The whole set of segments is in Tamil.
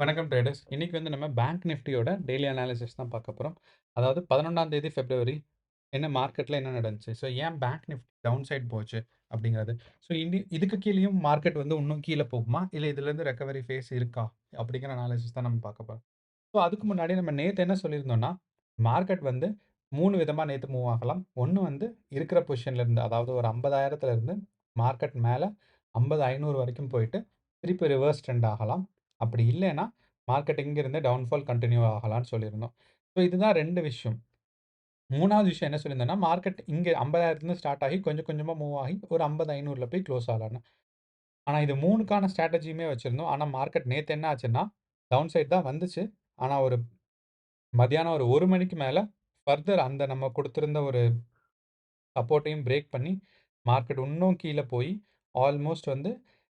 வணக்கம் ட்ரேடர்ஸ். இன்னைக்கு வந்து நம்ம பேங்க் நிஃப்டியோட டெய்லி அனாலிசிஸ் தான் பார்க்க போறோம். அதாவது 11ஆம் தேதி பிப்ரவரி என்ன மார்க்கெட்ல என்ன நடந்துச்சு? ஸோ ஏன் பேங்க் நிஃப்டி டவுன் சைட் போச்சு அப்படிங்கிறது. ஸோ இதுக்கு கீழயும் மார்க்கெட் வந்து இன்னும் கீழ போகுமா? இல்ல இதுலேருந்து ரெக்கவரி ஃபேஸ் இருக்கா? அப்படிங்கிற அனாலிசிஸ் தான் நம்ம பார்க்க போறோம். ஸோ அதுக்கு முன்னாடி நம்ம நேத்து என்ன சொல்லியிருந்தோம்னா, மார்க்கெட் வந்து 3 விதமா நேத்து மூவ் ஆகலாம். ஒண்ணு வந்து இருக்கிற பொசிஷன்ல இருந்து, அதாவது ஒரு 50,000த்துல இருந்து மார்க்கெட் மேல 50,500 வரைக்கும் போயிட்டு திருப்பி ரிவர்ஸ் ட்ரெண்ட் ஆகலாம். அப்படி இல்லைன்னா மார்க்கெட் இங்கிருந்து டவுன்ஃபால் கன்டின்யூ ஆகலாம்னு சொல்லியிருந்தோம். ஸோ இதுதான் 2 விஷயம். 3வது விஷயம் என்ன சொல்லியிருந்தோம்னா, மார்க்கெட் இங்க 50,000த்துலருந்து ஸ்டார்ட் ஆகி கொஞ்சம் கொஞ்சமா மூவ் ஆகி ஒரு 50,500ல போய் குளோஸ் ஆகலாம்ன்னு. ஆனா இது 3க்கான ஸ்ட்ராட்டஜியுமே வச்சிருந்தோம். ஆனா மார்க்கெட் நேத்து என்ன ஆச்சுன்னா, டவுன் சைட் தான் வந்துச்சு. ஆனா ஒரு மதியானம் ஒரு 1 மணிக்கு மேல ஃபர்தர் அந்த நம்ம குடுத்திருந்த ஒரு சப்போர்ட்டையும் பிரேக் பண்ணி, மார்க்கெட் இன்னும் கீழ போய் ஆல்மோஸ்ட் வந்து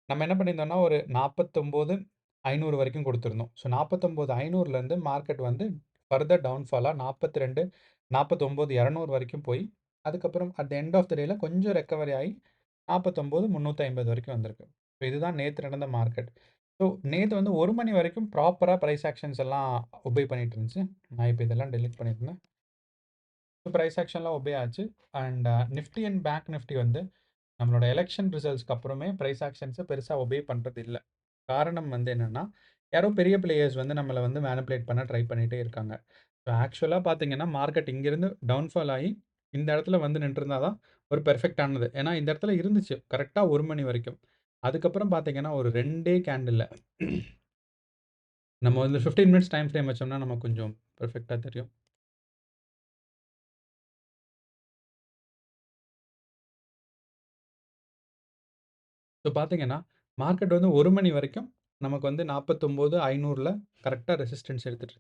நம்ம என்ன பண்ணியிருந்தோம்னா, ஒரு 49,500 வரைக்கும் குடுத்திருந்தோம். ஸோ 49,500லேருந்து மார்க்கெட் வந்து ஃபர்தர் டவுன்ஃபாலா 42, 49,200 வரைக்கும் போய், அதுக்கப்புறம் at the end of the டேல கொஞ்சம் ரெக்கவரி ஆயி 49,350 வரைக்கும் வந்திருக்கு. ஸோ இதுதான் நேத்து நடந்த மார்க்கெட். ஸோ நேத்து வந்து 1 மணி வரைக்கும் ப்ராப்பரா பிரைஸ் ஆக்ஷன்ஸ் எல்லாம் ஒபே பண்ணிட்டு இருந்துச்சு. நான் இப்ப இதெல்லாம் டெலீட் பண்ணியிருந்தேன். பிரைஸ் ஆக்ஷன்லாம் ஒபே ஆச்சு. And Nifty and bank Nifty வந்து நம்மளோட எலெக்ஷன் ரிசல்ட்ஸ்க்கு அப்புறமே பிரைஸ் ஆக்ஷன்ஸை பெருசா ஒபே பண்றது இல்ல. காரணம் வந்து என்னன்னா, யாரோ பெரிய பிளேயர்ஸ் வந்து நம்மள வந்து மேனிபுலேட் பண்ண ட்ரை பண்ணிட்டே இருக்காங்க. ஸோ ஆக்சுவலா பார்த்தீங்கன்னா, மார்க்கெட் இங்கிருந்து டவுன்ஃபால் ஆயி இந்த இடத்துல வந்து நின்றிருந்தா தான் ஒரு பெர்ஃபெக்ட்டானது. ஏன்னா இந்த இடத்துல இருந்துச்சு கரெக்ட்டா 1 மணி வரைக்கும். அதுக்கப்புறம் பார்த்தீங்கன்னா, ஒரு 2டே கேண்டில்ல நம்ம வந்து 15 மினிட்ஸ் டைம் ஃப்ரேம் வச்சோம்னா நமக்கு கொஞ்சம் பெர்ஃபெக்ட்டா தெரியும். ஸோ பார்த்தீங்கன்னா, மார்க்கெட் வந்து 1 மணி வரைக்கும் நமக்கு வந்து 49,500ல கரெக்ட்டா ரெசிஸ்டன்ஸ் எடுத்துட்டு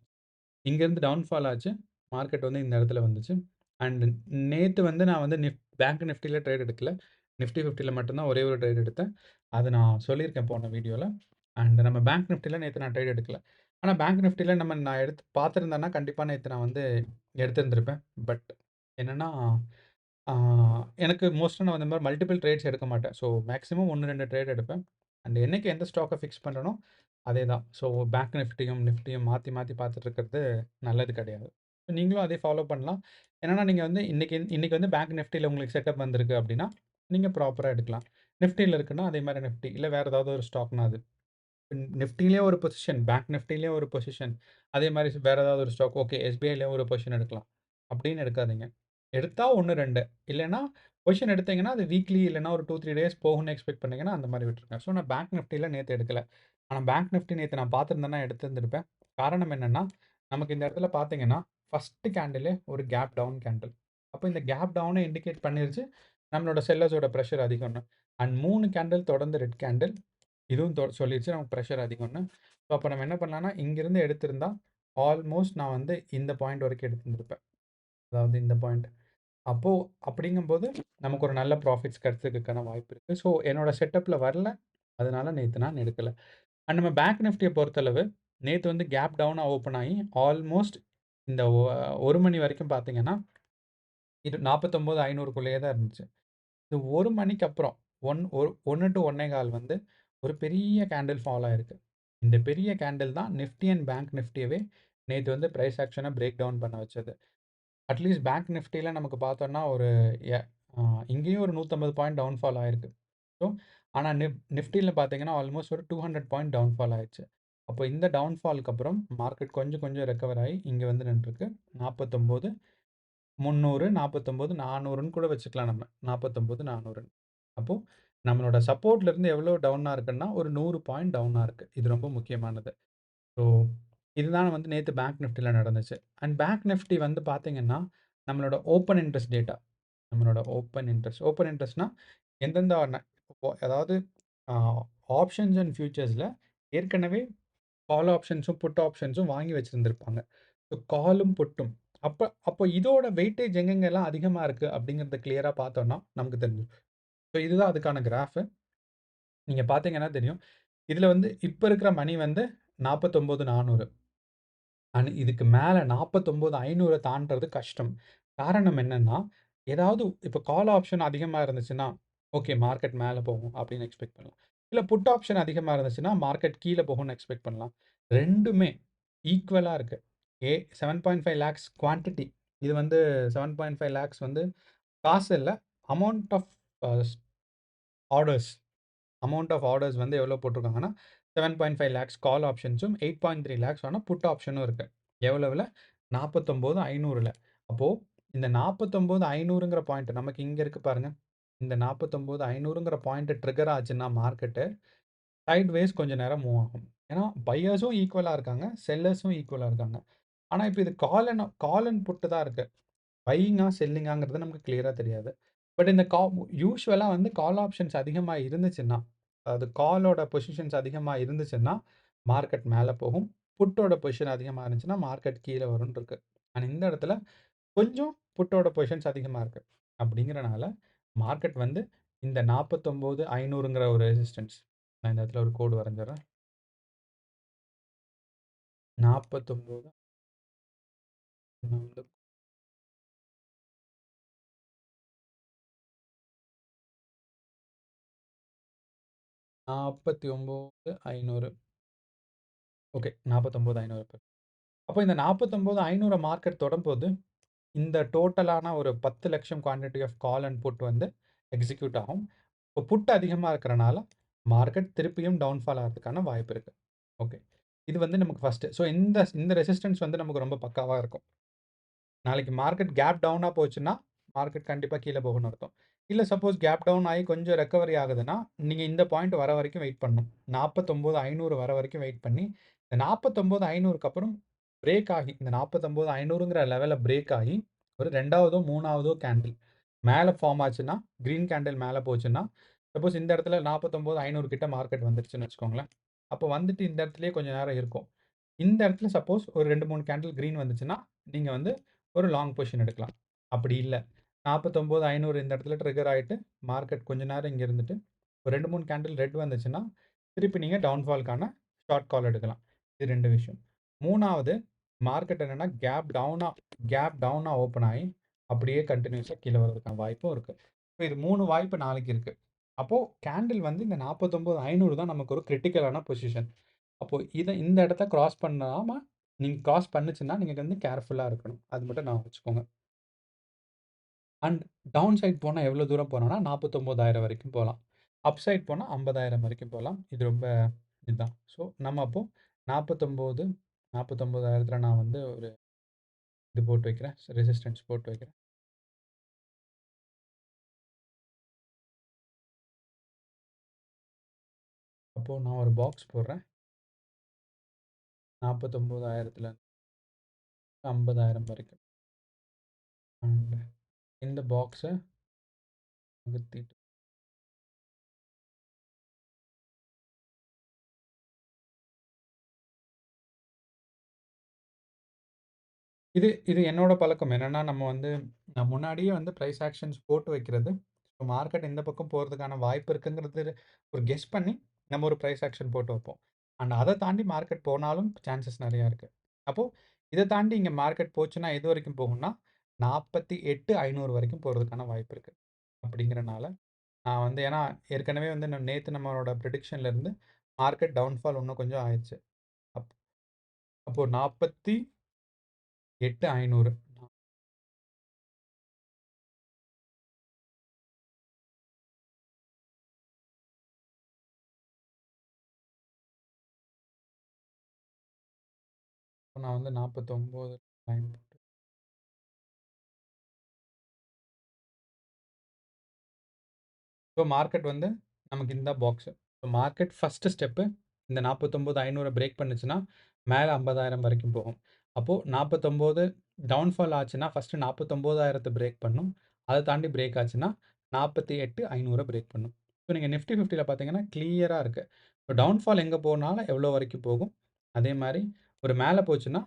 இங்கேருந்து டவுன்ஃபால் ஆச்சு. மார்க்கெட் வந்து இந்த இடத்துல வந்துச்சு. அண்ட் நேத்து வந்து நான் வந்து பேங்க் நிஃப்டில ட்ரேட் எடுக்கல. நிஃப்டி 50ல மட்டும் தான் ஒரே ஒரு ட்ரேட் எடுத்தேன். அது நான் சொல்லியிருக்கேன் போன வீடியோல. அண்ட் நம்ம பேங்க் நிஃப்டில நேத்து நான் ட்ரேட் எடுக்கல. ஆனா பேங்க் நிஃப்டில நான் எடுத்து பார்த்திருந்தேன்னா, கண்டிப்பா நேத்து நான் வந்து எடுத்திருந்திருப்பேன். பட் என்னன்னா, ஆ எனக்கு மோஸ்ட்டா நான் இந்த மாரி மல்டிபிள் ட்ரேட்ஸ் எடுக்க மாட்டேன். ஸோ மேக்ஸிமம் 1, 2 ட்ரேட் எடுப்பேன். அண்ட் என்னைக்கு எந்த ஸ்டாக்க ஃபிக்ஸ் பண்றேனோ, அதே தான். ஸோ பேங்க் நிஃப்டியும் மாத்தி மாத்தி பார்த்துட்டு இருக்கிறது நல்லது கிடையாது. நீங்களும் அதே ஃபாலோ பண்ணலாம். என்னன்னா, நீங்க வந்து இன்னைக்கு இன்னைக்கு வந்து பேங்க் நிஃப்டில உங்களுக்கு செட்டப் வந்திருக்கு அப்படின்னா, நீங்க ப்ராப்பரா எடுக்கலாம். நிஃப்டில இருக்குன்னா, அதே மாரி நிஃப்டி இல்ல வேற ஏதாவது ஒரு ஸ்டாக்னா அது. நிஃப்டிலயே ஒரு பொசிஷன், பேங்க் நிஃப்டிலயே ஒரு பொசிஷன். அதே மாரி வேற ஏதாவது ஒரு ஸ்டாக் ஓகே எஸ்பிஐலயே ஒரு பொசிஷன் எடுக்கலாம். அப்படின்னு எடுக்காதீங்க. எடுத்தா 1, 2 இல்லன்னா பொசிஷன் எடுத்தீங்கன்னா, அது வீக்லி இல்லன்னா ஒரு 2, 3 டேஸ் போகும்னு எக்ஸ்பெக்ட் பண்ணீங்கன்னா, அந்த மாரி விட்டுருங்க. ஸோ நான் பேங்க் நிஃப்டில நேத்து எடுக்கல. ஆனா பேங்க் நிஃப்டி நேத்து நான் பார்த்திருந்தேன்னா எடுத்திருந்திருப்பேன். காரணம் என்னன்னா, நமக்கு இந்த இடத்துல பார்த்தீங்கன்னா, ஃபர்ஸ்ட் கேண்டிலே ஒரு கேப் டவுன் கேண்டில். அப்ப இந்த கேப் டவுன இண்டிகேட் பண்ணிருச்சு, நம்மளோட செல்லர்ஸோட பிரஷர் அதிகம்னு. அண்ட் 3 கேண்டில் தொடர்ந்து ரெட் கேண்டில். இதுவும் சொல்லிருச்சு நமக்கு பிரஷர் அதிகம்னு. ஸோ அப்ப நம்ம என்ன பண்ணலாம்னா, இங்கிருந்து எடுத்திருந்தா, ஆல்மோஸ்ட் நான் வந்து இந்த பாயிண்ட் வரைக்கும் எடுத்திருந்திருப்பேன். அதாவது இந்த பாயிண்ட். அப்போ அப்படிங்கும்போது நமக்கு ஒரு நல்ல ப்ராஃபிட்ஸ் கிடைச்சதுக்கான வாய்ப்பு இருக்கு. ஸோ என்னோட செட்டப்ல வரல. அதனால நேத்து நான் எடுக்கல. அண்ட் நம்ம பேங்க் நிஃப்டிய பொறுத்தளவு, நேத்து வந்து கேப் டவுனா ஓப்பன் ஆகி ஆல்மோஸ்ட் இந்த 1 மணி வரைக்கும் பார்த்தீங்கன்னா, இது 49,500க்குள்ளேயே தான் இருந்துச்சு. இது 1 மணிக்கு அப்புறம் 1 டூ 1 1/4 வந்து ஒரு பெரிய கேண்டில் ஃபால் ஆயிருக்கு. இந்த பெரிய கேண்டில் தான் நிஃப்டி அண்ட் பேங்க் நிஃப்டியவே நேத்து வந்து பிரைஸ் ஆக்ஷன பிரேக் டவுன் பண்ண வச்சது. அட்லீஸ்ட் பேங்க் நிஃப்டில நமக்கு பார்த்தோம்னா ஒரு எ அ இங்கேயும் ஒரு 150 பாயிண்ட் டவுன்ஃபால் ஆயிருக்கு. ஸோ ஆனா நிஃப்டில பார்த்தீங்கன்னா, ஆல்மோஸ்ட் ஒரு 200 பாயிண்ட் டவுன்ஃபால் ஆயிருச்சு. அப்போ இந்த டவுன்ஃபாலுக்கு அப்புறம் மார்க்கெட் கொஞ்சம் கொஞ்சம் ரெக்கவர் ஆயி இங்க வந்து நின்றுருக்கு. 49,300, 49,400ன்னு கூட வச்சுக்கலாம் நம்ம. 49,400. அப்போ நம்மளோட சப்போர்ட்ல இருந்து எவ்வளோ டவுனா இருக்குன்னா, ஒரு 100 பாயிண்ட் டவுனா இருக்கு. இது ரொம்ப முக்கியமானது. ஸோ, இதுதான் வந்து நேத்து பேங்க் நிஃப்டில நடந்துச்சு. அண்ட் பேங்க் நிஃப்டி வந்து பார்த்தீங்கன்னா, நம்மளோட ஓப்பன் இன்ட்ரெஸ்ட் டேட்டா. நம்மளோட ஓப்பன் இன்ட்ரெஸ்ட்னா எந்தெந்த இப்போ அதாவது ஆ ஆப்ஷன்ஸ் அண்ட் ஃபியூச்சர்ஸ்ல ஏற்கனவே கால் ஆப்ஷன்ஸும், புட் ஆப்ஷன்ஸும் வாங்கி வச்சிருந்திருப்பாங்க. ஸோ காலும், புட்டும். அப்போ இதோட வெயிட்டேஜ் எங்கெங்கலாம் அதிகமா இருக்கு அப்படிங்கிறத கிளியரா பார்த்தோம்னா, நமக்கு தெரிஞ்சிரும். ஸோ இதுதான் அதுக்கான கிராஃப். நீங்க பார்த்தீங்கன்னா தெரியும். இதுல வந்து இப்ப இருக்கிற மணி வந்து 49,400. இதுக்கு மேல 49,500 தாண்டுறது கஷ்டம். காரணம் என்னன்னா, ஏதாவது இப்ப கால் ஆப்ஷன் அதிகமா இருந்துச்சுன்னா, ஓகே மார்க்கெட் மேல போகும் அப்படின்னு எக்ஸ்பெக்ட் பண்ணலாம். இல்ல புட் ஆப்ஷன் அதிகமா இருந்துச்சுன்னா, மார்க்கெட் கீழ போகும்னு எக்ஸ்பெக்ட் பண்ணலாம். 2மே ஈக்குவலா இருக்கு. 7.5 லேக்ஸ் குவான்டிட்டி. இது வந்து 7.5 லேக்ஸ் வந்து காசு இல்ல. Amount of a orders. Amount of orders வந்து எவ்வளோ போட்டிருக்காங்கன்னா, 7.5 லேக்ஸ் கால் ஆப்ஷன்ஸும், 8.3 லேக்ஸ் ஆன புட் ஆப்ஷனும் இருக்கு. எவ்வளவுல? 49,500ல. அப்போ இந்த 49,500ங்கிற பாயிண்ட் நமக்கு இங்க இருக்கு பாருங்க. இந்த 49,500ங்கிற பாயிண்ட் ட்ரிக்கர் ஆச்சுன்னா மார்க்கெட்டு சைட்வேஸ் கொஞ்ச நேரம் மூவ் ஆகும். ஏன்னா பையர்ஸும் ஈக்குவலா இருக்காங்க, செல்லர்ஸும் ஈக்குவலா இருக்காங்க. ஆனா இப்ப இது கால் அண்ட் புட் தான் இருக்கு. பையிங்கா, செல்லிங்காங்கிறது நமக்கு கிளியரா தெரியாது. பட் இந்த யூசுவலா வந்து கால் ஆப்ஷன்ஸ் அதிகமா இருந்துச்சுன்னா, அதாவது காலோட பொசிஷன்ஸ் அதிகமா இருந்துச்சுன்னா, மார்க்கெட் மேல போகும். புட்டோட பொசிஷன் அதிகமா இருந்துச்சுன்னா, மார்க்கெட் கீழ வரும்ன்னு இருக்கு. ஆனா இந்த இடத்துல கொஞ்சம் புட்டோட பொசிஷன்ஸ் அதிகமா இருக்கு. அப்படிங்கிறனால, மார்க்கெட் வந்து இந்த 49,500ங்கிற ஒரு ரெசிஸ்டன்ஸ். நான் இந்த இடத்துல ஒரு கோடு வரைஞ்சுர்றேன். 49 நான் வந்து 49,500 ஓகே. 49,500 அப்போ இந்த 49,500 மார்க்கெட் தொடம்போது, இந்த டோட்டலான ஒரு 10,00,000 quantity of call and put வந்து எக்ஸிக்யூட் ஆகும். இப்போ புட் அதிகமா இருக்கிறனால, மார்க்கெட் திருப்பியும் டவுன்ஃபால் ஆகுறதுக்கான வாய்ப்பு இருக்கு. ஓகே. இது வந்து நமக்கு ஃபர்ஸ்ட்டு. ஸோ இந்த இந்த ரெசிஸ்டன்ஸ் வந்து நமக்கு ரொம்ப பக்காவா இருக்கும். நாளைக்கு மார்க்கெட் கேப் டவுனா போச்சுன்னா, மார்க்கெட் கண்டிப்பா கீழ போகும்னு அர்த்தம். இல்ல சப்போஸ் கேப் டவுன் ஆயி கொஞ்சம் ரெக்கவரி ஆகுதுன்னா, நீங்க இந்த பாயிண்ட் வர வரைக்கும் வெயிட் பண்ணணும். 49,500 வர வரைக்கும் வெயிட் பண்ணி, இந்த 49,500க்கு அப்புறம் பிரேக் ஆகி, இந்த 49,500ங்கிற லெவல பிரேக் ஆகி, ஒரு 2வதோ, 3வதோ கேண்டில் மேல ஃபார்ம் ஆச்சுன்னா, கிரீன் கேண்டில் மேல போச்சுன்னா, சப்போஸ் இந்த இடத்துல 49,500 கிட்ட மார்க்கெட் வந்துருச்சுன்னு வச்சுக்கோங்களேன். அப்போ வந்துட்டு இந்த இடத்துலயே கொஞ்ச நேரம் இருக்கும். இந்த இடத்துல சப்போஸ் ஒரு 2, 3 கேண்டில் கிரீன் வந்துச்சுன்னா, நீங்க வந்து ஒரு லாங் பொசிஷன் எடுக்கலாம். அப்படி இல்ல, 49,500 இந்த இடத்துல ட்ரிகர் ஆயிட்டு, மார்க்கெட் கொஞ்ச நேரம் இங்க இருந்துட்டு, ஒரு 2, 3 கேண்டில் ரெட் வந்துச்சுன்னா, திருப்பி நீங்க டவுன்ஃபால்க்கான ஷார்ட் கால் எடுக்கலாம். இது 2 விஷயம். 3வது மார்க்கெட் என்னன்னா கேப் டவுனா ஓப்பன் ஆயி, அப்படியே கன்டினியூஸா கீழ வரதுக்கான வாய்ப்பும் இருக்கு. இப்ப இது 3 வாய்ப்பு நாளைக்கு இருக்கு. அப்போ கேண்டில் வந்து இந்த 49,500 தான் நமக்கு ஒரு கிரிட்டிக்கலான பொசிஷன். அப்போ இந்த இடத்த கிராஸ் பண்ணாம, நீங்க கிராஸ் பண்ணுச்சுன்னா, நீங்க வந்து கேர்ஃபுல்லா இருக்கணும். அது மட்டும் ஞாபகம் வச்சுக்கோங்க. அண்ட் டவுன் சைட் போனா எவ்வளோ தூரம் போலாம்னா, 49,000 வரைக்கும் போலாம். அப் சைட் போனா 50,000 வரைக்கும் போலாம். இது ரொம்ப இதுதான். ஸோ, நம்ம அப்போ 49 49,000த்துல நான் வந்து ஒரு இது போட்டு வைக்கிறேன். ரெசிஸ்டன்ஸ் போட்டு வைக்கிறேன். அப்போ நான் ஒரு பாக்ஸ் போடுறேன். 49,000த்துல 50,000 வரைக்கும். அண்ட் இந்த பாக்ஸ நகர்த்திட்டு இது இது என்னோட பழக்கம். என்னன்னா, நம்ம வந்து நான் முன்னாடியே வந்து பிரைஸ் ஆக்ஷன்ஸ் போட்டு வைக்கிறது. ஸோ மார்க்கெட் இந்த பக்கம் போறதுக்கான வாய்ப்பு இருக்குங்கிறது ஒரு கெஸ் பண்ணி, நம்ம ஒரு பிரைஸ் ஆக்ஷன் போட்டு வைப்போம். அண்ட் அத தாண்டி மார்க்கெட் போனாலும் சான்சஸ் நெறையா இருக்கு. அப்போ இத தாண்டி இங்க மார்க்கெட் போச்சுன்னா, எது வரைக்கும் போகும்னா, 48,500 வரைக்கும் போறதுக்கான வாய்ப்பு இருக்கு. அப்படிங்கிறனால, நான் வந்து ஏன்னா ஏற்கனவே வந்து நேத்து நம்மளோட ப்ரிடிக்ஷன்ல இருந்து மார்க்கெட் டவுன்ஃபால் இன்னும் கொஞ்சம் ஆயிருச்சு. அப் அப்போ 48,500 நான் வந்து 49 லைன் போட்டு ஸோ மார்க்கெட் வந்து நமக்கு இந்த box. So market first step இந்த 49,500 பிரேக் பண்ணுச்சுன்னா, மேல 50,000 வரைக்கும் போகும். அப்போ 49 டவுன்ஃபால் ஆச்சுன்னா, ஃபர்ஸ்ட்டு 49,000 பிரேக் பண்ணும். அத தாண்டி பிரேக் ஆச்சுன்னா, 48,500 பிரேக் பண்ணும். ஸோ நீங்க நிஃப்டி 50ல பார்த்தீங்கன்னா, கிளியரா இருக்கு. ஸோ டவுன்ஃபால் எங்க போனாலும் எவ்வளோ வரைக்கும் போகும். அதே மாரி ஒரு மேல போச்சுன்னா,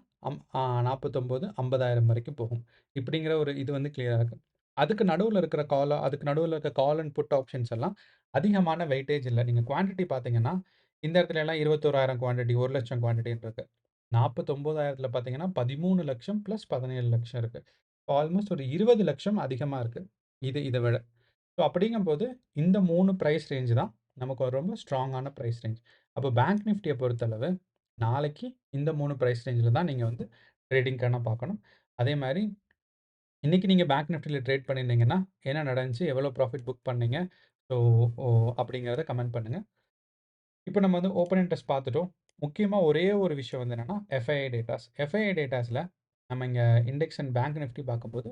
49, 50,000 வரைக்கும் போகும். இப்படிங்கிற ஒரு இது வந்து கிளியரா இருக்கு. அதுக்கு நடுவுல இருக்க கால் அண்ட் புட் ஆப்ஷன்ஸ் எல்லாம் அதிகமான வெயிட்டேஜ் இல்ல. நீங்க குவான்டிட்டி பார்த்தீங்கன்னா, இந்த இடத்துல எல்லாம் 21,000 குவான்டிட்டி, 1,00,000 குவான்டிட்டின்னு இருக்கு. 49,000த்துல பார்த்தீங்கன்னா, 13,00,000 பிளஸ் 17,00,000 இருக்கு. ஆல்மோஸ்ட் ஒரு 20,00,000 அதிகமா இருக்கு. இத விட. ஸோ அப்படிங்கும்போது, இந்த 3 பிரைஸ் ரேஞ்ச் தான் நமக்கு ஒரு ரொம்ப ஸ்ட்ராங்கான பிரைஸ் ரேஞ்ச். அப்போ பேங்க் நிஃப்டிய பொறுத்தளவு நாளைக்கு இந்த 3 பிரைஸ் ரேஞ்சில தான் நீங்க வந்து ட்ரேடிங்க்கான பார்க்கணும். அதே மாரி இன்னைக்கு நீங்க பேங்க் நிஃப்டில ட்ரேட் பண்ணியிருந்தீங்கன்னா, என்ன நடந்துச்சு? எவ்வளோ ப்ராஃபிட் புக் பண்ணீங்க? ஸோ ஓ அப்படிங்கிறத கமெண்ட் பண்ணுங்க. இப்ப நம்ம வந்து ஓப்பன் இன்ட்ரெஸ்ட் பார்த்துட்டோம். முக்கியமா ஒரே ஒரு விஷயம் வந்து என்னன்னா, எஃப்ஐஐ டேட்டாஸ். எஃப்ஐஐ டேட்டாஸ்ல நம்ம இங்க இண்டெக்ஸ் அண்ட் பேங்க் நிஃப்டி பார்க்கும்போது,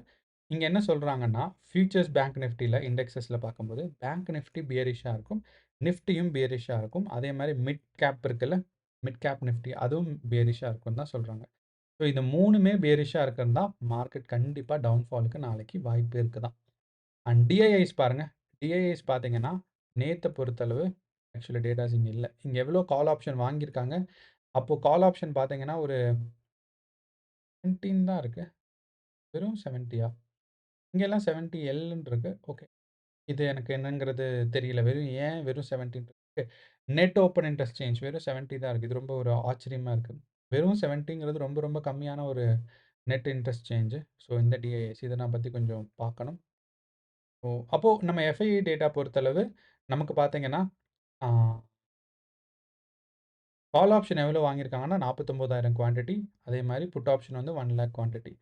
இங்க என்ன சொல்றாங்கன்னா, ஃபியூச்சர்ஸ் பேங்க் நிஃப்டில இண்டெக்ஸஸ்ல பார்க்கும்போது, பேங்க் நிஃப்டி பியரிஷ்ஷா இருக்கும். நிஃப்டியும் பியரிஷ்ஷா இருக்கும். அதே மாரி மிட் கேப் இருக்குல்ல, மிட் கேப் நிஃப்டி அதுவும் பியரிஷ்ஷா இருக்கும்னு தான் சொல்றாங்க. ஸோ இந்த 3மே பியரிஷ்ஷா இருக்கிறது தான் மார்க்கெட் கண்டிப்பா டவுன்ஃபாலுக்கு நாளைக்கு வாய்ப்பு இருக்கு தான். அண்ட் டிஐஐஸ் பாருங்க. டிஐஐஸ் பார்த்தீங்கன்னா, நேத்த பொறுத்தளவு ஆக்சுவலி டேட்டாஸ் இங்க இல்ல. இங்க எவ்வளோ கால் ஆப்ஷன் வாங்கியிருக்காங்க. அப்போ கால் ஆப்ஷன் பார்த்தீங்கன்னா, ஒரு 17 தான் இருக்கு. வெறும் 70யா? இங்கெல்லாம் 70 எல்ன்னு இருக்கு. ஓகே. இது எனக்கு என்னங்கிறது தெரியல. வெறும் 17 இருக்கு. நெட் ஓப்பன் இன்டர்சேஞ்ச் வெறும் 70 தான் இருக்கு. இது ரொம்ப ஒரு ஆச்சரியமா இருக்கு. வெறும் 70ங்கிறது ரொம்ப ரொம்ப கம்மியான ஒரு நெட் இன்டர்சேஞ்ச். ஸோ இந்த டிஐஎஸ் இத நான் பத்தி கொஞ்சம் பார்க்கணும். ஓ! அப்போ நம்ம எஃப்ஐஐ டேட்டா பொறுத்தளவு நமக்கு பார்த்தீங்கன்னா, ஆ கால் ஆப்ஷன் எவ்வளோ வாங்கியிருக்காங்கன்னா 49,000 குவான்டிட்டி. அதே மாரி புட் ஆப்ஷன் வந்து 1,00,000 குவான்டிட்டி.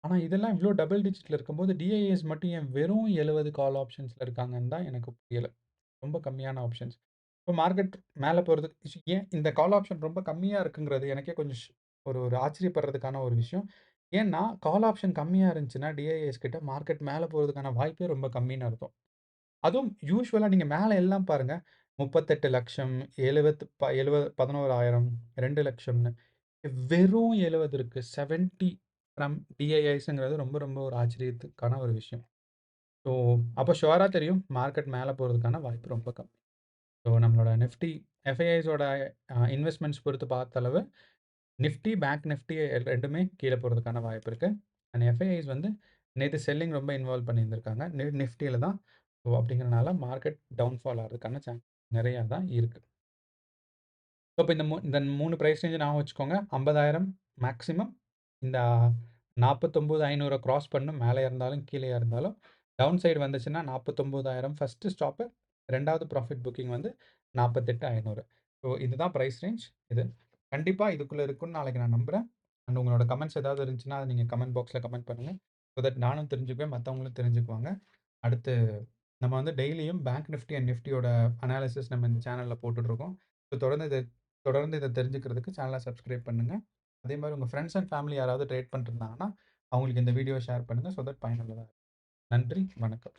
ஆனா இதெல்லாம் இவ்ளோ டபுள் டிஜிட்ல இருக்கும்போது, டிஐஎஸ் மட்டும் ஏன் வெறும் 70 கால் ஆப்ஷன்ஸ்ல இருக்காங்கன்னு தான் எனக்கு புரியல. ரொம்ப கம்மியான ஆப்ஷன்ஸ். இப்போ மார்க்கெட் மேல போறதுக்கு ஏன் இந்த கால் ஆப்ஷன் ரொம்ப கம்மியா இருக்குங்கிறது எனக்கே கொஞ்சம் ஒரு ஒரு ஆச்சரியப்படுறதுக்கான ஒரு விஷயம். ஏன்னா, கால் ஆப்ஷன் கம்மியா இருந்துச்சுன்னா, டிஐஎஸ் கிட்ட மார்க்கெட் மேல போறதுக்கான வாய்ப்பே ரொம்ப கம்மின்னு அர்த்தம். அதுவும் யூசுவலா நீங்க மேல எல்லாம் பாருங்க. 38,00,000 11,000 2,00,000ன்னு வெறும் 70 இருக்கு. 70 ஃப்ரம் டிஐஐஸ்ங்கிறது ரொம்ப ரொம்ப ஒரு ஆச்சரியத்துக்கான ஒரு விஷயம். ஸோ அப்போ ஷூரா தெரியும் மார்க்கெட் மேல போறதுக்கான வாய்ப்பு ரொம்ப கம்மி. ஸோ நம்மளோட நிஃப்டி எஃப்ஐஐஸோட இன்வெஸ்ட்மென்ட்ஸ் பொறுத்து பார்த்த அளவு நிஃப்டி, பேங்க் நிஃப்டி 2மே கீழ போறதுக்கான வாய்ப்பு இருக்கு. அண்ட் எஃப்ஐஐஸ் வந்து நேத்து செல்லிங் ரொம்ப இன்வால்வ் பண்ணியிருந்திருக்காங்க. நிஃப்டில தான். ஸோ அப்படிங்கிறனால மார்க்கெட் டவுன்ஃபால் ஆறதுக்கான சான்ஸ் நெறையா தான் இருக்கு. ஸோ இப்ப இந்த 3 பிரைஸ் ரேஞ்ச ஞாபகம் வச்சுக்கோங்க. 50,000 மேக்ஸிமம். இந்த 49,500 கிராஸ் பண்ணும். மேலயா இருந்தாலும், கீழயா இருந்தாலும். டவுன் சைடு வந்துச்சுன்னா 49,000 ஃபர்ஸ்ட்டு ஸ்டாப்பு. 2வது ப்ராஃபிட் புக்கிங் வந்து 48,500. ஸோ இதுதான் பிரைஸ் ரேஞ்ச் இது. கண்டிப்பா இதுக்குள்ள இருக்கும்னு நாளைக்கு நான் நம்புறேன். அண்ட் உங்களோட கமெண்ட்ஸ் ஏதாவது இருந்துச்சுன்னா, அத நீங்க கமெண்ட் பாக்ஸ்ல கமெண்ட் பண்ணுங்க. ஸோ தட் நானும் தெரிஞ்சுக்குவேன், மத்தவங்களும் தெரிஞ்சுக்குவாங்க. அடுத்து நம்ம வந்து டெய்லியும் பேங்க் நிஃப்டி அண்ட் நிஃப்டியோட அனாலிசிஸ் நம்ம இந்த சேனல்ல போட்டுட்ருக்கோம். ஸோ தொடர்ந்து இத தெரிஞ்சுக்கிறதுக்கு சேனல சப்ஸ்கிரைப் பண்ணுங்க. அதே மாரி உங்க ஃபிரெண்ட்ஸ் அண்ட் ஃபேமிலி யாராவது ட்ரேட் பண்ணிட்டு இருந்தாங்கன்னா, அவங்களுக்கு இந்த வீடியோ ஷேர் பண்ணுங்க. ஸோ தட் பயனுள்ளதா இருக்கும். நன்றி, வணக்கம்.